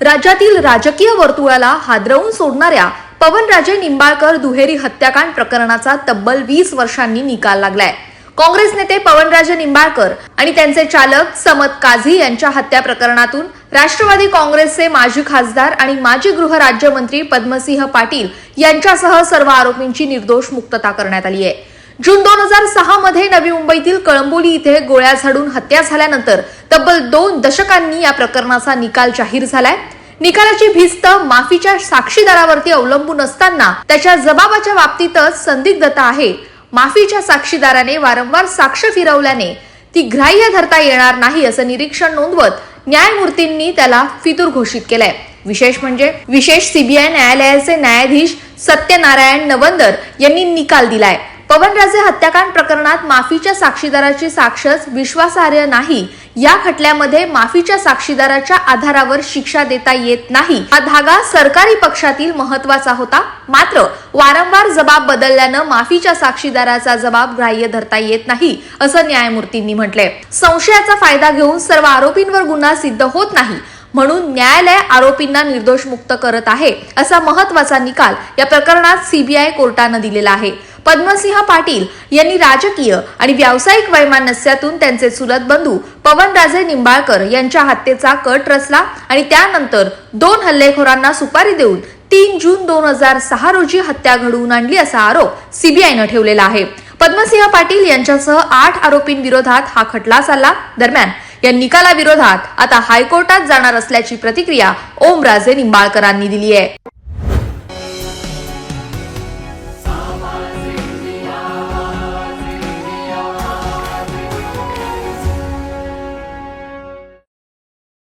राज्यातील राजकीय वर्तुळाला हादरवून सोडणाऱ्या पवनराजे निंबाळकर दुहेरी हत्याकांड प्रकरणाचा तब्बल 20 वर्षांनी निकाल लागलाय। काँग्रेस नेते पवनराजे निंबाळकर आणि त्यांचे चालक समत काझी यांच्या हत्या प्रकरणातून राष्ट्रवादी काँग्रेसचे माजी खासदार आणि माजी गृहराज्यमंत्री पद्मसिंह पाटील यांच्यासह सर्व आरोपींची निर्दोष मुक्तता करण्यात आली आहे। जून 2006 मध्ये नवी मुंबईतील कळंबोली इथे गोळ्या झाडून हत्या झाल्यानंतर तब्बल 2 दशकांनी या प्रकरणाचा निकाल जाहीर झालाय। निकालाची भिस्त माफीच्या साक्षीदारावरती अवलंबून असताना त्याच्या जबाबाच्या बाबतीतच संदिग्धता आहे। माफीच्या साक्षीदाराने वारंवार साक्ष फिरवल्याने ती ग्राह्य धरता येणार नाही असं निरीक्षण नोंदवत न्यायमूर्तींनी त्याला फितूर घोषित केलंय। विशेष सीबीआय न्यायालयाचे न्यायाधीश सत्यनारायण नवंदर यांनी निकाल दिलाय। पवनराजे हत्याकांड प्रकरणात माफीच्या साक्षीदाराची साक्षच विश्वासार्ह नाही। या खटल्यामध्ये माफीच्या साक्षीदाराच्या आधारावर शिक्षा देता येत नाही हा धागा सरकारी पक्षातील महत्वाचा होता। मात्र वारंवार जबाब बदलल्यानं माफीच्या साक्षीदाराचा जबाब ग्राह्य धरता येत नाही असं न्यायमूर्तींनी म्हटलंय। संशयाचा फायदा घेऊन सर्व आरोपींवर गुन्हा सिद्ध होत नाही म्हणून न्यायालय आरोपींना निर्दोष मुक्त करत आहे असा महत्वाचा निकाल या प्रकरणात सीबीआय कोर्टाने दिलेला आहे। पद्मसिंह पाटील यांनी राजकीय आणि व्यावसायिक वैमनस्यातून त्यांचे चुलत बंधू पवनराजे निंबाळकर यांच्या हत्येचा कट रचला आणि त्यानंतर 2 हल्लेखोरांना सुपारी देऊन 3 जून 2006 रोजी हत्या घडवून आणली असा आरोप सीबीआयने ठेवलेला आहे। पद्मसिंह पाटील यांच्यासह 8 आरोपींविरोधात हा खटला चालला। दरम्यान या निकालाविरोधात आता हायकोर्टात जाणार असल्याची प्रतिक्रिया ओमराजे निंबाळकरांनी दिली आहे।